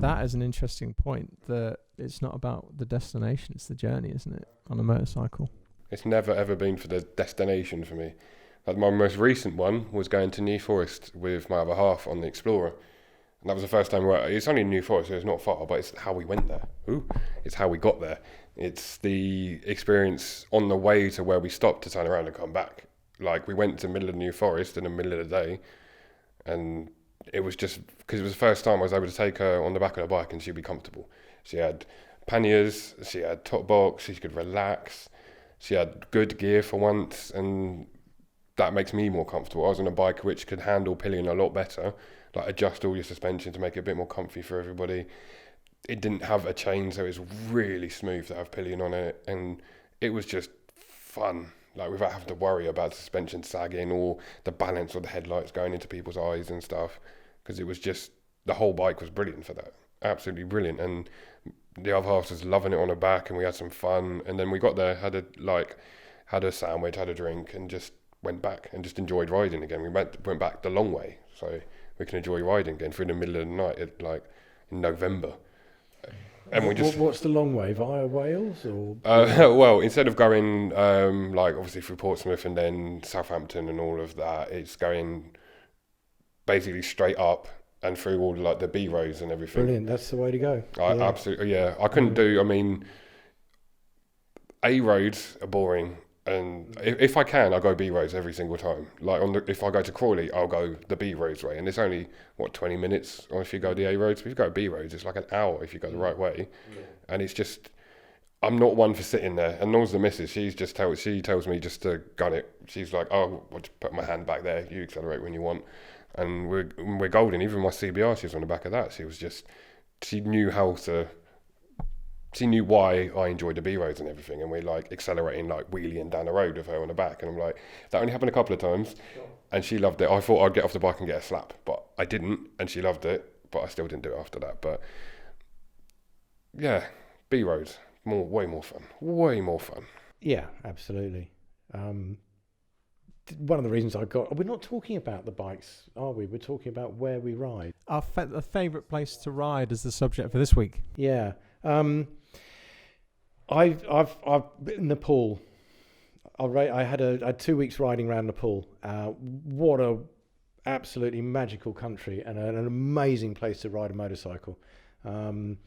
that is an interesting point, that it's not about the destination, it's the journey, isn't it, on a motorcycle? It's never ever been for the destination for me. Like my most recent one was going to New Forest with my other half on the Explorer. And that was the first time it's only New Forest, so it's not far, but it's how we went there. It's how we got there. It's the experience on the way to where we stopped to turn around and come back. Like we went to the middle of New Forest in the middle of the day, and it was just because it was the first time I was able to take her on the back of the bike and she'd be comfortable. She had panniers, she had top box, she could relax, she had good gear for once, and that makes me more comfortable. I was on a bike which could handle pillion a lot better, like adjust all your suspension to make it a bit more comfy for everybody. It didn't have a chain, so it was really smooth to have pillion on it, and it was just fun, like without having to worry about suspension sagging or the balance of the headlights going into people's eyes and stuff, because it was just, the whole bike was brilliant for that, absolutely brilliant. And the other half was loving it on her back, and we had some fun, and then we got there, had a sandwich, had a drink, and just went back and just enjoyed riding again. We went back the long way, so we can enjoy riding again through the middle of the night in November. And we just, what's the long way, via Wales or? Well, instead of going obviously through Portsmouth and then Southampton and all of that, it's going basically straight up and through all the B roads and everything. Brilliant, that's the way to go. Absolutely, yeah. I couldn't do. I mean, A roads are boring. And if I can, I'll go B roads every single time. Like if I go to Crawley, I'll go the B roads way, and it's only 20 minutes. Or if you go the A roads, if you go B roads, it's like an hour if you go the right way. Yeah. And it's just, I'm not one for sitting there. And nor is the missus. She tells me just to gun it. She's like, oh, I'll just put my hand back there. You accelerate when you want, and we're golden. Even my CBR, she was on the back of that. She knew how to. She knew why I enjoyed the B roads and everything, and we're like accelerating, like wheeling down the road with her on the back, and I'm like, that only happened a couple of times, and she loved it. I thought I'd get off the bike and get a slap, but I didn't, and she loved it, but I still didn't do it after that. But yeah, B roads, way more fun. Yeah, absolutely. One of the reasons we're not talking about the bikes, are we? We're talking about where we ride. Our favourite place to ride is the subject for this week. Yeah. I've been in Nepal. I had 2 weeks riding around Nepal. What a absolutely magical country, and an amazing place to ride a motorcycle. And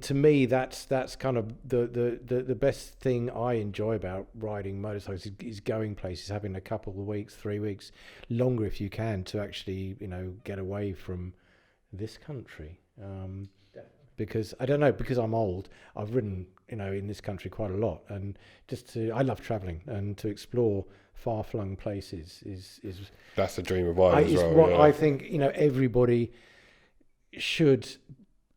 to me, that's kind of the best thing I enjoy about riding motorcycles is going places, having a couple of weeks, 3 weeks, longer if you can, to actually get away from this country. Because I don't know, because I'm old, I've ridden in this country quite a lot, and I love travelling, and to explore far-flung places is that's the dream of mine as well. What yeah. I think everybody should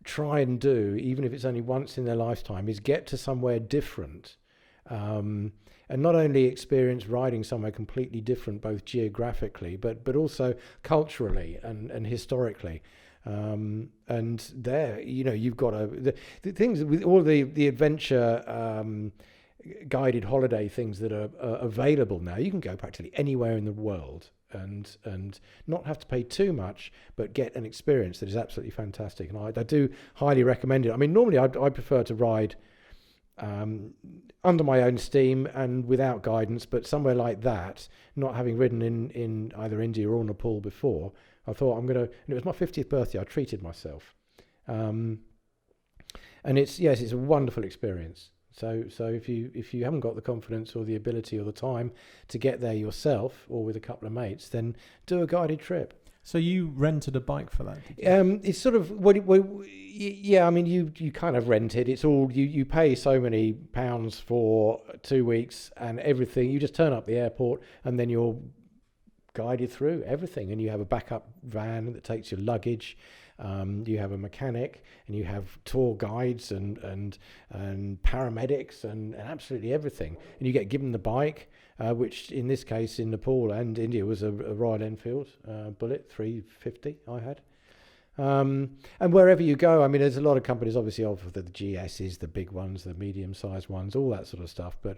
try and do, even if it's only once in their lifetime, is get to somewhere different, and not only experience riding somewhere completely different, both geographically but also culturally and historically. And there, you've got the things with all the adventure guided holiday things that are available now. You can go practically anywhere in the world and not have to pay too much, but get an experience that is absolutely fantastic. And I do highly recommend it. I mean, normally I prefer to ride under my own steam and without guidance, but somewhere like that, not having ridden in either India or Nepal before, I thought and it was my 50th birthday. I treated myself, and it's a wonderful experience. So if you haven't got the confidence or the ability or the time to get there yourself or with a couple of mates, then do a guided trip. So you rented a bike for that? It's sort of yeah. I mean, you kind of rent it. It's all you pay so many pounds for 2 weeks and everything. You just turn up the airport and then you're guided through everything, and you have a backup van that takes your luggage. You have a mechanic, and you have tour guides and paramedics and absolutely everything. And you get given the bike, which in this case in Nepal and India was a Royal Enfield Bullet 350 I had. And wherever you go, I mean, there's a lot of companies obviously offer the GSs, the big ones, the medium-sized ones, all that sort of stuff. But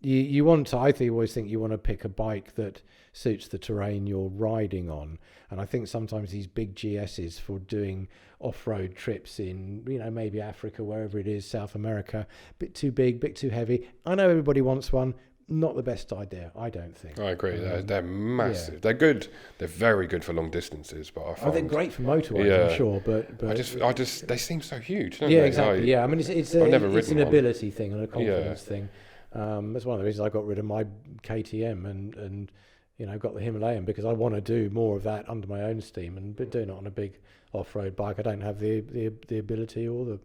you want to, always think you want to pick a bike that suits the terrain you're riding on. And I think sometimes these big GSs for doing off-road trips in, maybe Africa, wherever it is, South America, bit too big, bit too heavy. I know everybody wants one. Not the best idea, I don't think. I agree. They're massive. Yeah. They're good. They're very good for long distances, but I find they're great for motorways, I'm sure. But I just they seem so huge, don't they? Yeah, exactly. I mean, it's an ability thing and a confidence thing. That's one of the reasons I got rid of my KTM and got the Himalayan, because I want to do more of that under my own steam, and doing it on a big off-road bike, I don't have the ability or the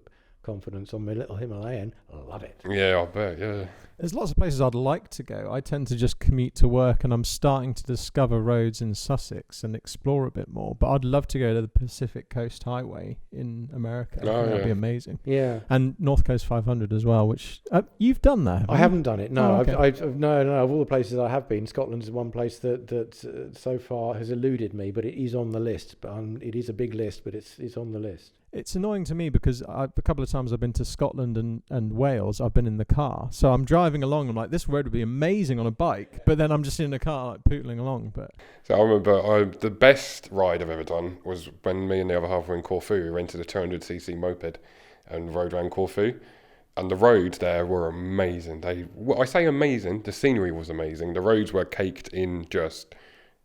confidence on my little Himalayan. I love it. Yeah, I bet. Yeah. There's lots of places I'd like to go. I tend to just commute to work, and I'm starting to discover roads in Sussex and explore a bit more. But I'd love to go to the Pacific Coast Highway in America. That'd be amazing. Yeah. And North Coast 500 as well, which you've done that. I haven't done it. No. Oh, okay. No. Of all the places I have been, Scotland is one place that so far has eluded me, but it is on the list. But it is a big list, but it's on the list. It's annoying to me because a couple of times I've been to Scotland and Wales, I've been in the car. So I'm driving along, I'm like, this road would be amazing on a bike. But then I'm just in the car, like, pootling along. But so I remember the best ride I've ever done was when me and the other half were in Corfu. We rented a 200cc moped and rode around Corfu. And the roads there were amazing. I say amazing, the scenery was amazing. The roads were caked in just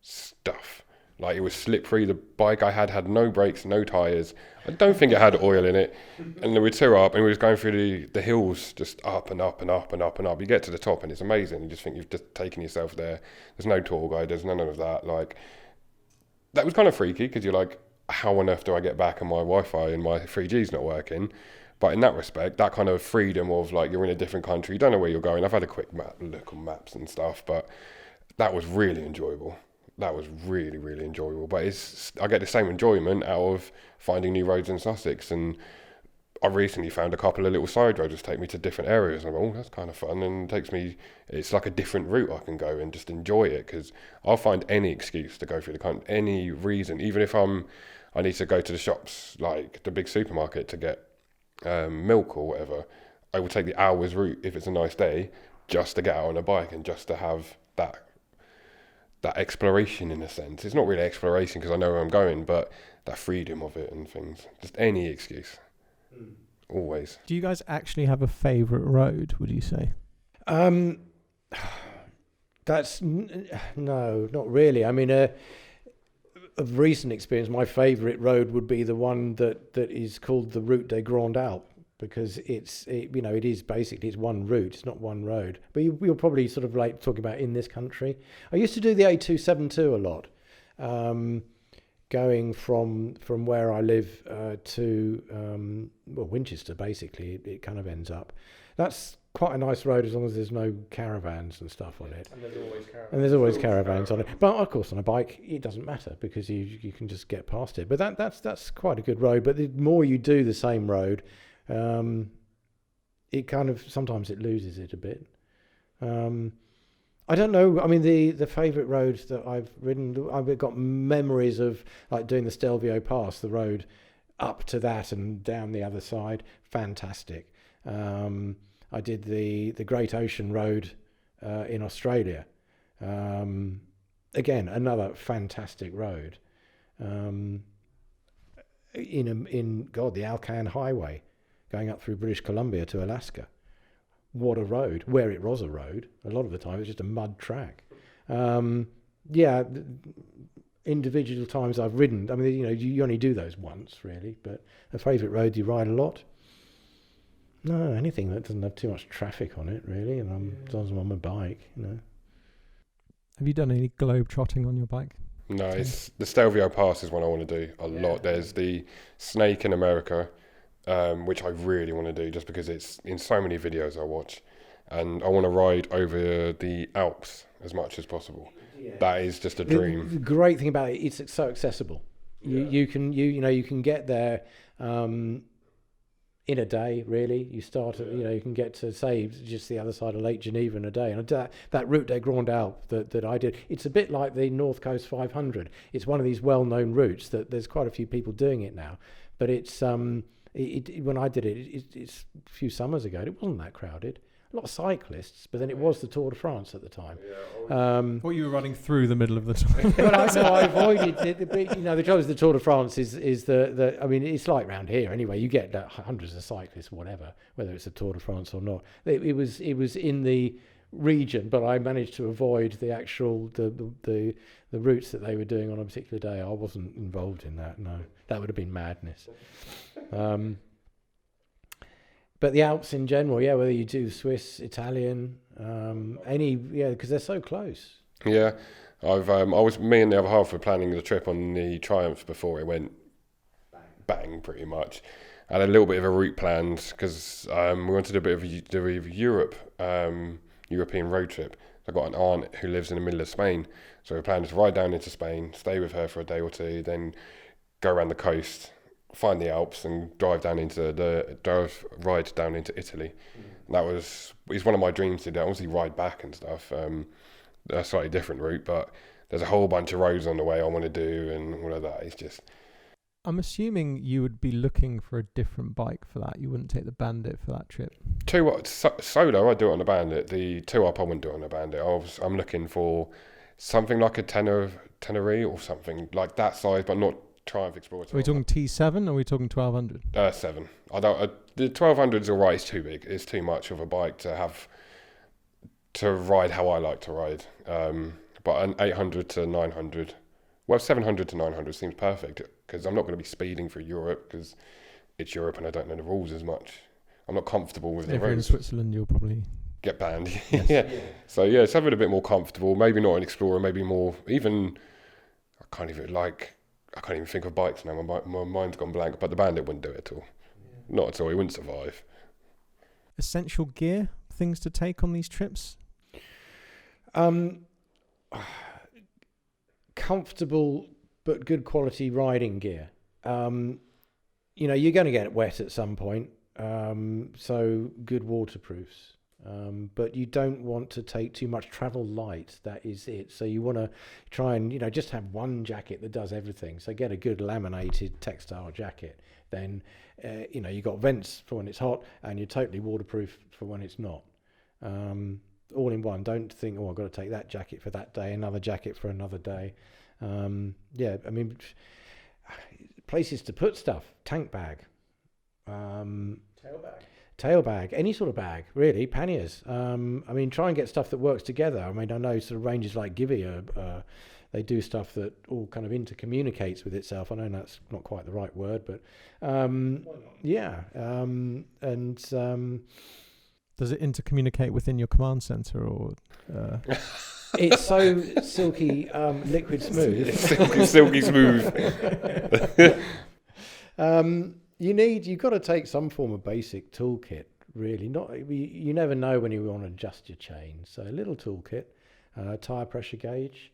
stuff. Like, it was slippery. The bike I had no brakes, no tyres. I don't think it had oil in it. And we were up, and we was going through the hills, just up and up and up and up and up. You get to the top, and it's amazing. You just think you've just taken yourself there. There's no tour guide. There's none of that. Like, that was kind of freaky, because you're like, how on earth do I get back, and my Wi-Fi and my 3G's not working? But in that respect, that kind of freedom of, like, you're in a different country, you don't know where you're going. I've had a quick look on maps and stuff, but that was really enjoyable. That was really, really enjoyable. But I get the same enjoyment out of finding new roads in Sussex. And I recently found a couple of little side roads that take me to different areas. And I'm like, oh, that's kind of fun. And it's like a different route I can go and just enjoy it. Because I'll find any excuse to go through the country, any reason. Even if I need to go to the shops, like the big supermarket, to get milk or whatever, I will take the hour's route if it's a nice day, just to get out on a bike and just to have that exploration, in a sense. It's not really exploration because I know where I'm going, but that freedom of it and things. Just any excuse. Always. Do you guys actually have a favourite road, would you say? That's no, not really. I mean, of recent experience, my favourite road would be the one that is called the Route des Grands Alpes, because it is basically, it's one route, it's not one road. But you're probably sort of like talking about in this country. I used to do the A272 a lot, going from where I live to Winchester. Basically, it kind of ends up. That's quite a nice road as long as there's no caravans and stuff on it. And there's always caravans on it. But of course, on a bike, it doesn't matter because you can just get past it. But that's quite a good road. But the more you do the same road, it kind of, sometimes it loses it a bit. I don't know. I mean, the favourite roads that I've ridden, I've got memories of like doing the Stelvio Pass, the road up to that and down the other side. Fantastic. I did the Great Ocean Road in Australia. Again, another fantastic road. In the Alcan Highway, going up through British Columbia to Alaska. What a road! Where it was a road, a lot of the time it's just a mud track. Individual times I've ridden. I mean, you only do those once, really. But a favourite road you ride a lot? No, anything that doesn't have too much traffic on it, really, and as long as I'm on my bike, Have you done any globe trotting on your bike? No, it's the Stelvio Pass is one I want to do a lot. There's the Snake in America, which I really want to do just because it's in so many videos I watch, and I want to ride over the Alps as much as possible. Yeah. That is just a dream. The great thing about it, it's so accessible. You can get there in a day, really. You start at, you can get to, say, just the other side of Lake Geneva in a day. And that Route des Grands Alpes that I did, it's a bit like the North Coast 500. It's one of these well-known routes that there's quite a few people doing it now. But it's when I did it's a few summers ago, it wasn't that crowded. a lot of cyclists, but then it was the Tour de France at the time. What, you were running through the middle of the Tour? Well, I avoided it. The trouble with the Tour de France is the I mean, it's like round here anyway. You get hundreds of cyclists, whatever, whether it's a Tour de France or not. It was in the region, but I managed to avoid the actual the routes that they were doing on a particular day. I wasn't involved in that. No, that would have been madness. But the Alps in general, yeah, whether you do Swiss, Italian, because they're so close. Yeah, me and the other half were planning the trip on the Triumph before it went bang pretty much. I had a little bit of a route planned because we wanted to do a bit of European road trip. I've got an aunt who lives in the middle of Spain, so we planned to ride down into Spain, stay with her for a day or two, then go around the coast, find the Alps, and ride down into Italy. And it's one of my dreams to do. Obviously, ride back and stuff. A slightly different route, but there's a whole bunch of roads on the way I want to do, and all of that. It's just. I'm assuming you would be looking for a different bike for that. You wouldn't take the Bandit for that trip. Tell you what, solo I'd do it on the Bandit. The 2-up I wouldn't do it on the Bandit. I'm looking for something like a Tenere or something like that size, but not Triumph Explorer. Are we talking T7 or are we talking 1200? 7. The 1200's all right. It's too big. It's too much of a bike to have to ride how I like to ride. But an 800 to 900, well, 700 to 900 seems perfect because I'm not going to be speeding through Europe because it's Europe and I don't know the rules as much. I'm not comfortable with the roads. If you're in Switzerland, you'll probably get banned. Yeah. So yeah, something a bit more comfortable. Maybe not an Explorer. Maybe more. Even I can't even think of bikes now. My mind's gone blank. But the Bandit wouldn't do it at all. Yeah. Not at all. He wouldn't survive. Essential gear, things to take on these trips. Comfortable but good quality riding gear. You're going to get wet at some point, so good waterproofs. But you don't want to take too much. Travel light, that is it. So you want to try and just have one jacket that does everything. So get a good laminated textile jacket. Then you got vents for when it's hot, and you're totally waterproof for when it's not. All in one. Don't think, I've got to take that jacket for that day, another jacket for another day. Places to put stuff. Tank bag. Tail bag. Any sort of bag, really. Panniers. Try and get stuff that works together. I know sort of ranges like Givi, they do stuff that all kind of intercommunicates with itself. I know that's not quite the right word, but does it intercommunicate within your command center or? It's so silky, liquid smooth. silky smooth. You've got to take some form of basic toolkit. Really, you never know when you want to adjust your chain. So a little toolkit, tire pressure gauge,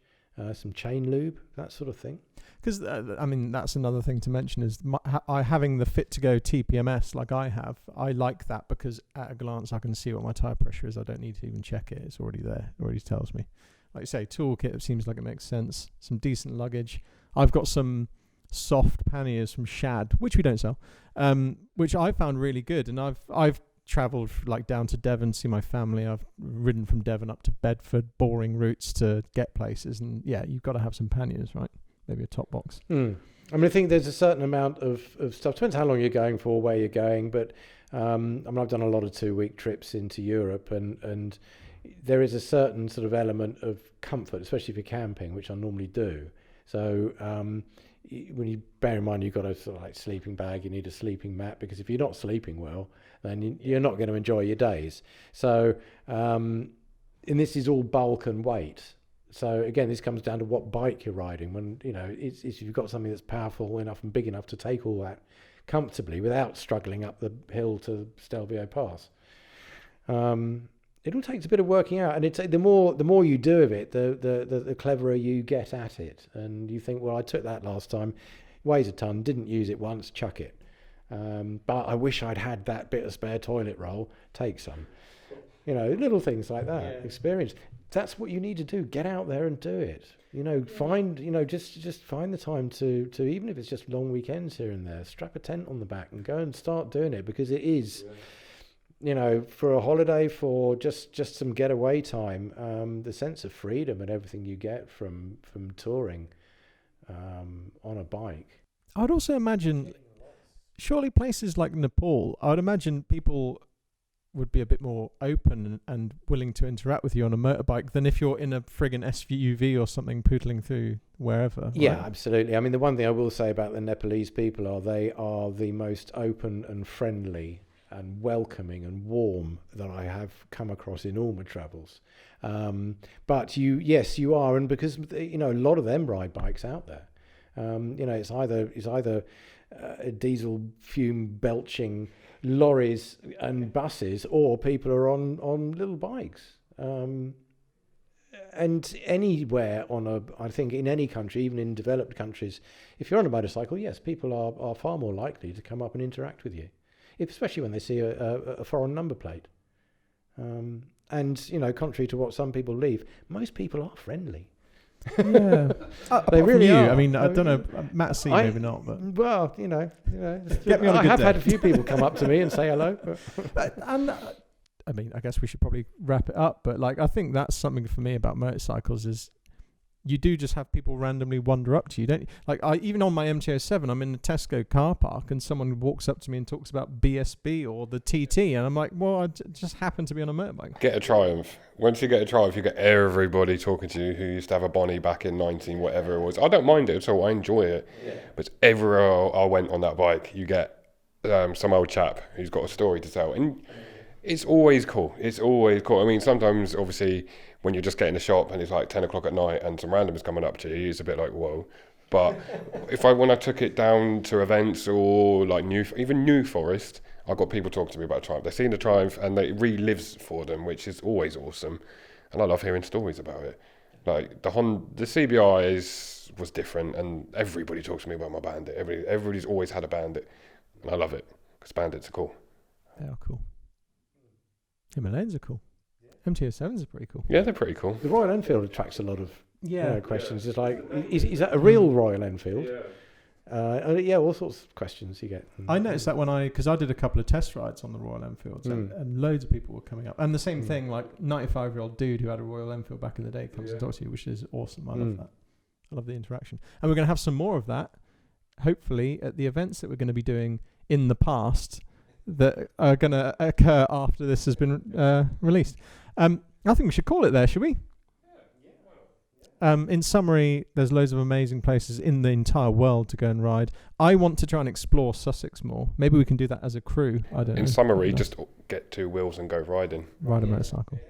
some chain lube, that sort of thing. Because that's another thing to mention is having the Fit to Go TPMS like I have. I like that because at a glance I can see what my tire pressure is. I don't need to even check it. It's already there. It already tells me. Like you say, toolkit, it seems like it makes sense. Some decent luggage. I've got some soft panniers from Shad, which we don't sell, which I found really good. And I've travelled like down to Devon to see my family. I've ridden from Devon up to Bedford, boring routes to get places. And yeah, you've got to have some panniers, right? Maybe a top box. I think there's a certain amount of stuff. Depends how long you're going for, where you're going. But I've done a lot of 2-week trips into Europe, and there is a certain sort of element of comfort, especially if you're camping, which I normally do. So when you bear in mind you've got a sort of like sleeping bag, you need a sleeping mat, because if you're not sleeping well, then you're not going to enjoy your days. So and this is all bulk and weight. So again, this comes down to what bike you're riding. When it's if you've got something that's powerful enough and big enough to take all that comfortably without struggling up the hill to Stelvio Pass. It all takes a bit of working out, and the more you do of it, the cleverer you get at it. And you think, well, I took that last time, weighs a ton, didn't use it once, chuck it. But I wish I'd had that bit of spare toilet roll. Take some. Little things like that. Yeah. Experience. That's what you need to do. Get out there and do it. Find just find the time to even if it's just long weekends here and there. Strap a tent on the back and go and start doing it, because it is. Yeah. for a holiday, for just some getaway time, the sense of freedom and everything you get from touring on a bike. I would also imagine, surely places like Nepal, I would imagine people would be a bit more open and willing to interact with you on a motorbike than if you're in a friggin' SUV or something poodling through wherever. Yeah, right? absolutely. I mean, the one thing I will say about the Nepalese people are they are the most open and friendly and welcoming and warm that I have come across in all my travels. But you are, and because a lot of them ride bikes out there. It's either diesel fume belching lorries and buses, or people are on little bikes. And anywhere I think in any country, even in developed countries, if you're on a motorcycle, yes, people are far more likely to come up and interact with you, especially when they see a foreign number plate. And contrary to what some people believe, most people are friendly. Yeah, they really you. are. I mean, I don't know, Matt C maybe not, but well, get me on a I good have day. had a few people come up to me and say hello. And I mean, I guess we should probably wrap it up. But I think that's something for me about motorcycles is you do just have people randomly wander up to you, don't you? Even on my MT-07, I'm in the Tesco car park and someone walks up to me and talks about BSB or the TT, and I'm like, well, I just happen to be on a motorbike. Get a Triumph. Once you get a Triumph, you get everybody talking to you who used to have a Bonnie back in 19 whatever it was. I don't mind it at all. I enjoy it. Yeah. But everywhere I went on that bike, you get some old chap who's got a story to tell, and it's always cool. It's always cool. I mean, sometimes obviously when you're just getting the shop and it's like 10 o'clock at night and some randomers coming up to you, it's a bit like, whoa. But when I took it down to events or like New Forest, I got people talking to me about Triumph. They've seen the Triumph and it relives for them, which is always awesome. And I love hearing stories about it. Like the CBI was different, and everybody talks to me about my Bandit. Everybody's always had a Bandit, and I love it because Bandits are cool. They are cool. Himalayas are cool. MT-07s are pretty cool. Yeah, they're pretty cool. The Royal Enfield attracts a lot of questions. It's like, is that a real Royal Enfield? Yeah. All sorts of questions you get. I noticed that because I did a couple of test rides on the Royal Enfields, and loads of people were coming up. And the same thing, like 95-year-old dude who had a Royal Enfield back in the day comes to talk to you, which is awesome. I love that. I love the interaction. And we're going to have some more of that, hopefully, at the events that we're going to be doing in the past that are going to occur after this has been released. I think we should call it there, should we? In summary, there's loads of amazing places in the entire world to go and ride. I want to try and explore Sussex more. Maybe we can do that as a crew. I don't know. In summary, just get 2 wheels and go riding. Ride a motorcycle.